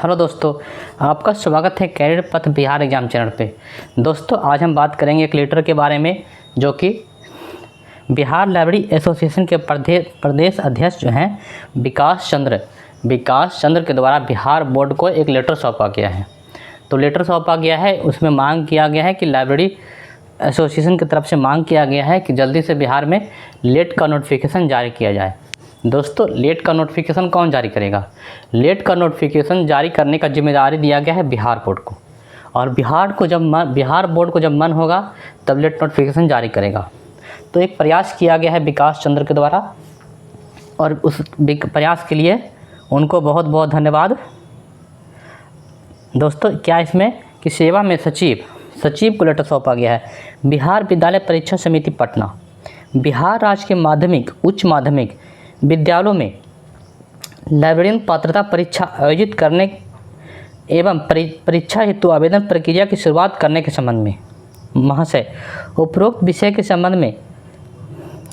Hello दोस्तों, आपका स्वागत है कैरियर पथ बिहार एग्जाम चैनल पे। दोस्तों आज हम बात करेंगे एक लेटर के बारे में जो कि बिहार लाइब्रेरी एसोसिएशन के प्रदेश अध्यक्ष जो हैं विकास चंद्र के द्वारा बिहार बोर्ड को एक लेटर सौंपा गया है। तो लेटर सौंपा गया है, उसमें मांग किया गया है कि लाइब्रेरी एसोसिएशन की तरफ से मांग किया गया है कि जल्दी से बिहार में लेट का नोटिफिकेशन जारी किया जाए। दोस्तों लेट का नोटिफिकेशन कौन जारी करेगा? लेट का नोटिफिकेशन जारी करने का जिम्मेदारी दिया गया है बिहार बोर्ड को, और बिहार बोर्ड को जब मन होगा तब लेट नोटिफिकेशन जारी करेगा। तो एक प्रयास किया गया है विकास चंद्र के द्वारा, और उस प्रयास के लिए उनको बहुत बहुत धन्यवाद। दोस्तों क्या इसमें कि सेवा में सचिव को लेटर सौंपा गया है। बिहार विद्यालय परीक्षा समिति पटना, बिहार राज्य के माध्यमिक उच्च माध्यमिक विद्यालयों में लाइब्रेरियन पात्रता परीक्षा आयोजित करने एवं परीक्षा हेतु आवेदन प्रक्रिया की शुरुआत करने के संबंध में महाशय उपरोक्त विषय के संबंध में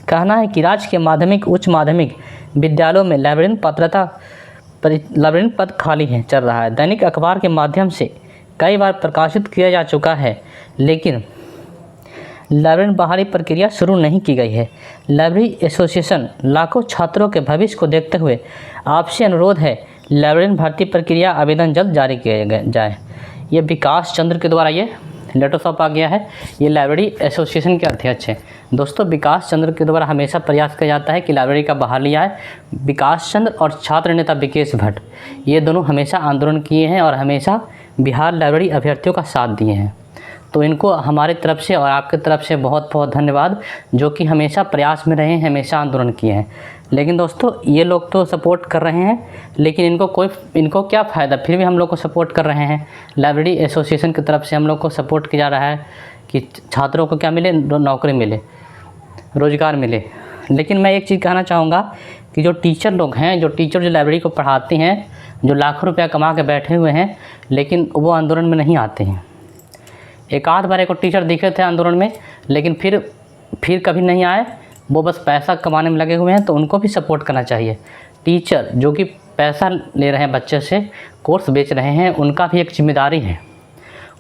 कहना है कि राज्य के माध्यमिक उच्च माध्यमिक विद्यालयों में लाइब्रेरियन पद खाली है चल रहा है। दैनिक अखबार के माध्यम से कई बार प्रकाशित किया जा चुका है, लेकिन लाइब्रेरियन बहाली प्रक्रिया शुरू नहीं की गई है। लाइब्रेरी एसोसिएशन लाखों छात्रों के भविष्य को देखते हुए आपसे अनुरोध है लाइब्रेरियन भर्ती प्रक्रिया आवेदन जल्द जारी किया जाए। ये विकास चंद्र के द्वारा ये लेटर सौंपा गया है। ये लाइब्रेरी एसोसिएशन के अध्यक्ष हैं। दोस्तों विकास चंद्र के द्वारा हमेशा प्रयास किया जाता है कि लाइब्रेरी का बहाली आए। विकास चंद्र और छात्र नेता विकेश भट्ट ये दोनों हमेशा आंदोलन किए हैं और हमेशा बिहार लाइब्रेरी अभ्यर्थियों का साथ दिए हैं। तो इनको हमारी तरफ से और आपकी तरफ से बहुत बहुत धन्यवाद, जो कि हमेशा प्रयास में रहे हैं, हमेशा आंदोलन किए हैं। लेकिन दोस्तों ये लोग तो सपोर्ट कर रहे हैं, लेकिन इनको क्या फ़ायदा? फिर भी हम लोग को सपोर्ट कर रहे हैं। लाइब्रेरी एसोसिएशन की तरफ से हम लोग को सपोर्ट किया जा रहा है कि छात्रों को क्या मिले, नौकरी मिले, रोज़गार मिले। लेकिन मैं एक चीज़ कहना चाहूँगा कि जो टीचर लोग हैं, जो लाइब्रेरी को पढ़ाते हैं, जो लाखों रुपया कमा के बैठे हुए हैं, लेकिन वो आंदोलन में नहीं आते हैं। एक आध बार एक टीचर दिखे थे आंदोलन में, लेकिन फिर कभी नहीं आए। वो बस पैसा कमाने में लगे हुए हैं। तो उनको भी सपोर्ट करना चाहिए। टीचर जो कि पैसा ले रहे हैं, बच्चे से कोर्स बेच रहे हैं, उनका भी एक जिम्मेदारी है।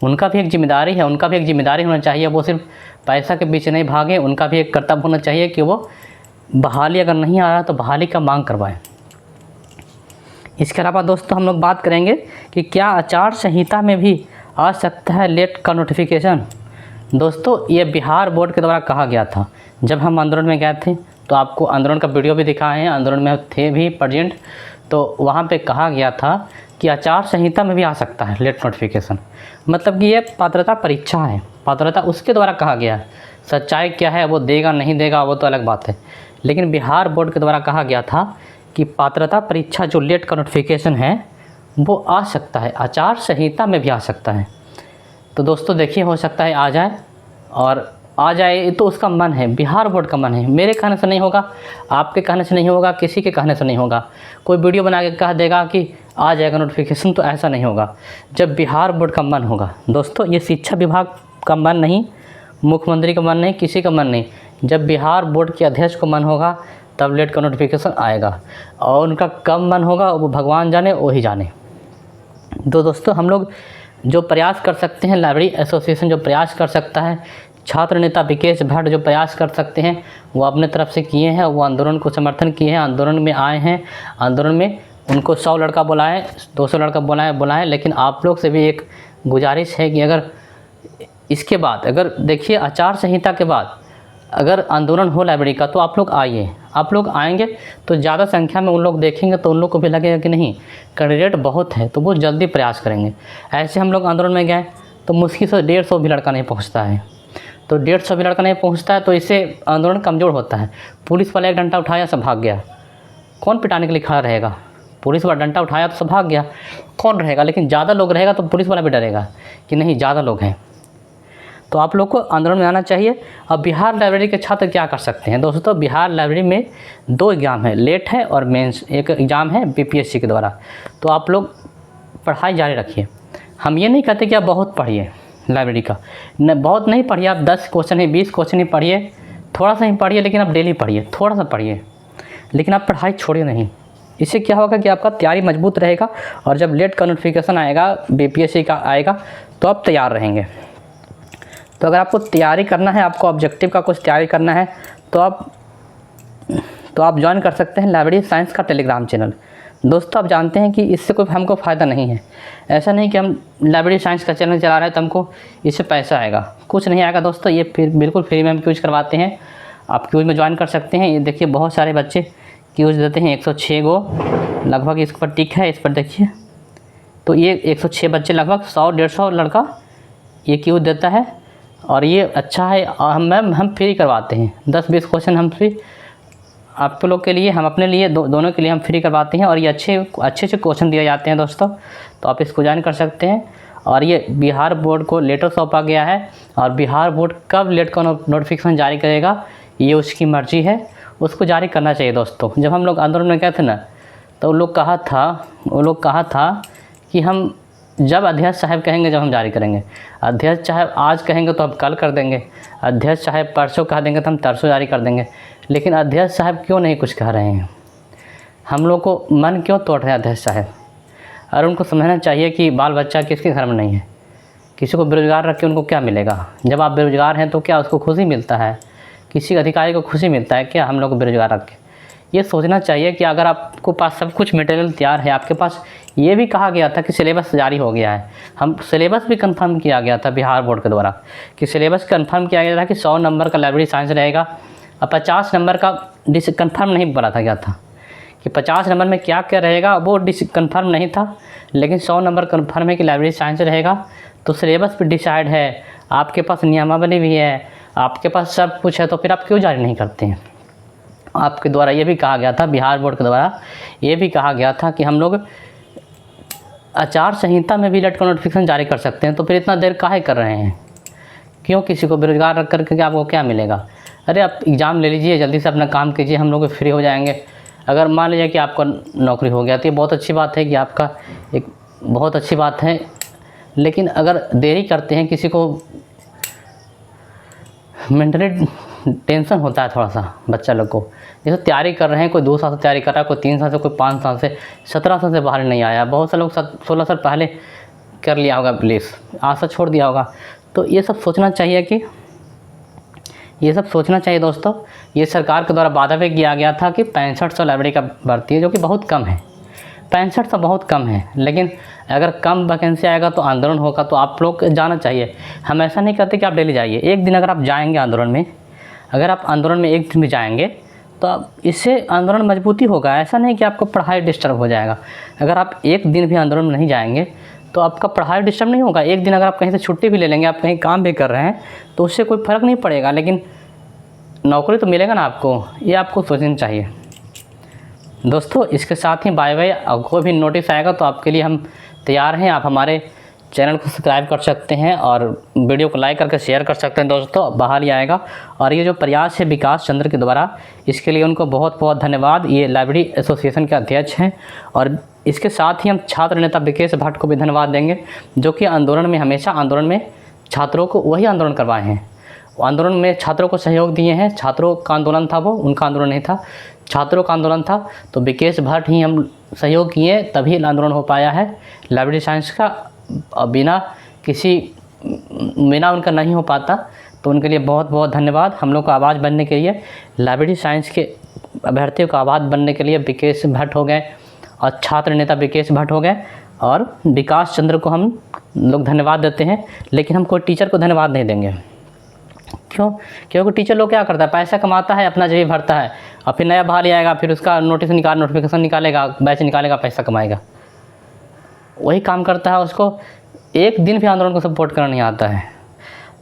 उनका भी एक जिम्मेदारी होना चाहिए। वो सिर्फ पैसा के पीछे नहीं भागे। उनका भी एक कर्तव्य होना चाहिए कि वो बहाली अगर नहीं आ रहा तो बहाली का मांग करवाएं। इसके अलावा दोस्तों हम लोग बात करेंगे कि क्या आचार संहिता में भी आ सकता है लेट का नोटिफिकेशन। दोस्तों ये बिहार बोर्ड के द्वारा कहा गया था। जब हम आंदोलन में गए थे तो आपको आंदोलन का वीडियो भी दिखाए हैं, आंदोलन में थे भी प्रेजेंट। तो वहाँ पे कहा गया था कि आचार संहिता में भी आ सकता है लेट नोटिफिकेशन। मतलब कि ये पात्रता परीक्षा है, पात्रता उसके द्वारा कहा गया है। सच्चाई क्या है, वो देगा नहीं देगा वो तो अलग बात है। लेकिन बिहार बोर्ड के द्वारा कहा गया था कि पात्रता परीक्षा जो लेट का नोटिफिकेशन है वो आ सकता है, आचार संहिता में भी आ सकता है। तो दोस्तों देखिए, हो सकता है आ जाए, और आ जाए तो उसका मन है, बिहार बोर्ड का मन है। मेरे कहने से नहीं होगा, आपके कहने से नहीं होगा, किसी के कहने से नहीं होगा। कोई वीडियो बना के कह देगा कि आ जाएगा नोटिफिकेशन, तो ऐसा नहीं होगा। जब बिहार बोर्ड का मन होगा दोस्तों, ये शिक्षा विभाग का मन नहीं, मुख्यमंत्री का मन नहीं, किसी का मन नहीं। जब बिहार बोर्ड के अध्यक्ष को मन होगा तब लेट का नोटिफिकेशन आएगा, और उनका कब मन होगा वो भगवान जाने, वो ही जाने। तो दोस्तों हम लोग जो प्रयास कर सकते हैं, लाइब्रेरी एसोसिएशन जो प्रयास कर सकता है, छात्र नेता विकेश भट्ट जो प्रयास कर सकते हैं, वो अपने तरफ से किए हैं। वो आंदोलन को समर्थन किए हैं, आंदोलन में आए हैं। आंदोलन में उनको 100 लड़का बुलाएं, 200 लड़का बुलाएं। लेकिन आप लोग से भी एक गुजारिश है कि अगर इसके बाद, अगर देखिए आचार संहिता के बाद अगर आंदोलन हो लाइब्रेरी का, तो आप लोग आइए। आप लोग आएंगे तो ज़्यादा संख्या में उन लोग देखेंगे, तो उन लोग को भी लगेगा कि नहीं कैंडिडेट बहुत है, तो वो जल्दी प्रयास करेंगे। ऐसे हम लोग आंदोलन में गए तो मुश्किल से 150 भी लड़का नहीं पहुंचता है। तो 150 भी लड़का नहीं पहुंचता है तो इससे आंदोलन कमज़ोर होता है। पुलिस वाला एक डंडा उठाया, सब भाग गया। कौन पिटाने के लिए खड़ा रहेगा? पुलिस वाला डंडा उठाया तो सब भाग गया, कौन रहेगा? लेकिन ज़्यादा लोग रहेगा तो पुलिस वाला भी डरेगा कि नहीं ज़्यादा लोग हैं। तो आप लोग को आंदोलन में आना चाहिए। अब बिहार लाइब्रेरी के छात्र क्या कर सकते हैं? दोस्तों बिहार लाइब्रेरी में 2 एग्ज़ाम है, लेट है और मेंस। एक एग्ज़ाम है बीपीएससी के द्वारा। तो आप लोग पढ़ाई जारी रखिए। हम ये नहीं कहते कि आप बहुत पढ़िए लाइब्रेरी का, न बहुत नहीं पढ़िए। आप 10 क्वेश्चन ही 20 क्वेश्चन ही पढ़िए, थोड़ा सा ही पढ़िए, लेकिन आप डेली पढ़िए, थोड़ा सा पढ़िए, लेकिन आप पढ़ाई छोड़िए नहीं। इससे क्या होगा कि आपका तैयारी मजबूत रहेगा और जब लेट का नोटिफिकेशन आएगा, बीपीएससी का आएगा, तो आप तैयार रहेंगे। तो अगर आपको तैयारी करना है, आपको ऑब्जेक्टिव का कुछ तैयारी करना है, तो आप ज्वाइन कर सकते हैं लाइब्रेरी साइंस का टेलीग्राम चैनल। दोस्तों, आप जानते हैं कि इससे कोई हमको फ़ायदा नहीं है। ऐसा नहीं कि हम लाइब्रेरी साइंस का चैनल चला रहे हैं तो हमको इससे पैसा आएगा, कुछ नहीं आएगा दोस्तों। ये बिल्कुल फ्री में हम क्यूज करवाते हैं, आप क्यूज में ज्वाइन कर सकते हैं। ये देखिए बहुत सारे बच्चे क्यूज देते हैं, 106 गो लगभग इस पर टिक है, इस पर देखिए। तो ये 106 बच्चे लगभग 100-150 लड़का ये क्यूज देता है और ये अच्छा है। हम फ्री करवाते हैं, 10-20 क्वेश्चन हम फ्री आप लोग के लिए, हम अपने लिए, दोनों के लिए हम फ्री करवाते हैं और ये अच्छे क्वेश्चन दिए जाते हैं दोस्तों। तो आप इसको ज्वाइन कर सकते हैं। और ये बिहार बोर्ड को लेटर सौंपा गया है और बिहार बोर्ड कब लेट का नोटिफिकेशन जारी करेगा ये उसकी मर्ज़ी है, उसको जारी करना चाहिए दोस्तों। जब हम लोग आंदोलन में गए थे ना, तो वो लोग कहा था कि हम जब अध्यक्ष साहब कहेंगे जब हम जारी करेंगे। अध्यक्ष साहब आज कहेंगे तो हम कल कर देंगे, अध्यक्ष साहब परसों कह देंगे तो हम तरसों जारी कर देंगे। लेकिन अध्यक्ष साहब क्यों नहीं कुछ कह रहे हैं? हम लोग को मन क्यों तोड़ रहे हैं अध्यक्ष साहब? और उनको समझना चाहिए कि बाल बच्चा किसके घर में नहीं है। किसी को बेरोज़गार रख के उनको क्या मिलेगा? जब आप बेरोज़गार हैं तो क्या उसको खुशी मिलता है? किसी अधिकारी को खुशी मिलता है क्या हम लोग को बेरोज़गार रख के? ये सोचना चाहिए कि अगर आपको पास सब कुछ मटेरियल तैयार है, आपके पास ये भी कहा गया था कि सिलेबस जारी हो गया है, हम सिलेबस भी कंफर्म किया गया था बिहार बोर्ड के द्वारा कि सिलेबस कंफर्म किया गया था कि 100 नंबर का लाइब्रेरी साइंस रहेगा और 50 नंबर का कंफर्म नहीं बोला था गया था कि 50 नंबर में क्या क्या रहेगा, वो कंफर्म नहीं था। लेकिन 100 नंबर कंफर्म है कि लाइब्रेरी साइंस रहेगा। तो सिलेबस भी डिसाइड है, आपके पास नियमावली भी है, आपके पास सब कुछ है, तो फिर आप क्यों जारी नहीं करते हैं? आपके द्वारा ये भी कहा गया था, बिहार बोर्ड के द्वारा ये भी कहा गया था कि हम लोग आचार संहिता में भी लेट का नोटिफिकेशन जारी कर सकते हैं। तो फिर इतना देर काहे कर रहे हैं? क्यों किसी को बेरोज़गार रख करके आपको क्या मिलेगा? अरे आप एग्ज़ाम ले लीजिए, जल्दी से अपना काम कीजिए, हम लोग फ्री हो जाएंगे। अगर मान लीजिए कि आपका नौकरी हो गया तो ये बहुत अच्छी बात है कि आपका एक बहुत अच्छी बात है। लेकिन अगर देरी करते हैं, किसी को मेंटली टेंशन होता है थोड़ा सा बच्चा लोग को, जैसे तैयारी कर रहे हैं, कोई 2 साल से तैयारी कर रहा है, कोई 3 साल से, कोई 5 साल से, 17 साल से बाहर नहीं आया, बहुत से लोग 16 साल पहले कर लिया होगा, पुलिस आशा छोड़ दिया होगा। तो ये सब सोचना चाहिए दोस्तों। ये सरकार के द्वारा वादा भी किया गया था कि 6500 लाइब्रेरी का भर्ती है, जो कि बहुत कम है। 6500 बहुत कम है, लेकिन अगर कम वैकेंसी आएगा तो आंदोलन होगा, तो आप लोग जाना चाहिए। हम ऐसा नहीं कहते कि आप डेली जाइए, एक दिन अगर आप जाएंगे आंदोलन में, अगर आप आंदोलन में एक दिन भी जाएंगे तो आप इससे आंदोलन मजबूती होगा। ऐसा नहीं कि आपको पढ़ाई डिस्टर्ब हो जाएगा। अगर आप एक दिन भी आंदोलन में नहीं जाएंगे तो आपका पढ़ाई डिस्टर्ब नहीं होगा। एक दिन अगर आप कहीं से छुट्टी भी ले लेंगे, आप कहीं काम भी कर रहे हैं, तो उससे कोई फ़र्क नहीं पड़ेगा, लेकिन नौकरी तो मिलेगा ना आपको। ये आपको सोचना चाहिए दोस्तों। इसके साथ ही बाय बाय। कोई भी नोटिस आएगा तो आपके लिए हम तैयार हैं। आप हमारे चैनल को सब्सक्राइब कर सकते हैं और वीडियो को लाइक करके शेयर कर सकते हैं दोस्तों, बाहर ही आएगा। और ये जो प्रयास है विकास चंद्र के द्वारा, इसके लिए उनको बहुत बहुत धन्यवाद। ये लाइब्रेरी एसोसिएशन के अध्यक्ष हैं। और इसके साथ ही हम छात्र नेता विकेश भट्ट को भी धन्यवाद देंगे, जो कि आंदोलन में हमेशा आंदोलन में छात्रों को वही आंदोलन करवाए हैं, आंदोलन में छात्रों को सहयोग दिए हैं। छात्रों का आंदोलन था वो, उनका आंदोलन नहीं था, छात्रों का आंदोलन था। तो विकेश भट्ट ही हम सहयोग किए, तभी आंदोलन हो पाया है लाइब्रेरी साइंस का। बिना उनका नहीं हो पाता। तो उनके लिए बहुत बहुत धन्यवाद। हम लोग को आवाज़ बनने के लिए, लाइब्रेरी साइंस के अभ्यर्थियों का आवाज़ बनने के लिए विकेश भट्ट हो गए और छात्र नेता विकेश भट्ट हो गए और विकास चंद्र को हम लोग धन्यवाद देते हैं। लेकिन हम कोई टीचर को धन्यवाद नहीं देंगे। क्यों? क्योंकि टीचर लोग क्या करता है, पैसा कमाता है, अपना जेब भरता है और फिर नया बहाली आएगा, फिर उसका नोटिफिकेशन निकालेगा, बैच निकालेगा, पैसा कमाएगा, वही काम करता है। उसको एक दिन भी आंदोलन को सपोर्ट करना नहीं आता है।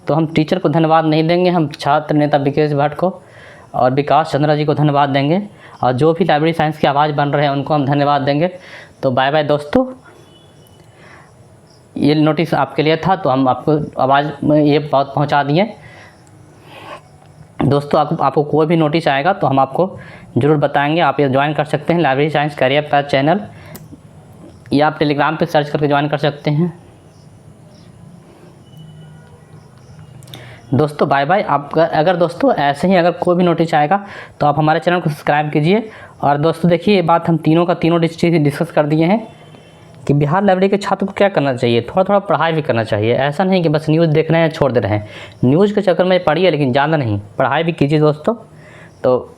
तो हम टीचर को धन्यवाद नहीं देंगे, हम छात्र नेता विकेश भट्ट को और विकास चंद्रा जी को धन्यवाद देंगे। और जो भी लाइब्रेरी साइंस की आवाज़ बन रहे हैं उनको हम धन्यवाद देंगे। तो बाय बाय दोस्तों। ये नोटिस आपके लिए था, तो हम आपको आवाज़ में ये बात पहुँचा दिए दोस्तों। आपको कोई भी नोटिस आएगा तो हम आपको ज़रूर बताएंगे। आप ये ज्वाइन कर सकते हैं library science career path channel, या आप टेलीग्राम पे सर्च करके ज्वाइन कर सकते हैं। दोस्तों बाय बाय। आप अगर दोस्तों ऐसे ही अगर कोई भी नोटिस आएगा तो आप हमारे चैनल को सब्सक्राइब कीजिए। और दोस्तों देखिए, ये बात हम तीनों का तीनों चीज़ डिस्कस कर दिए हैं कि बिहार लाइब्रेरी के छात्र को क्या करना चाहिए। थोड़ा थोड़ा पढ़ाई भी करना चाहिए, ऐसा नहीं कि बस न्यूज़ देख रहे हैं छोड़ दे रहे हैं। न्यूज़ के चक्कर में पढ़िए लेकिन ज़्यादा नहीं, पढ़ाई भी कीजिए दोस्तों। तो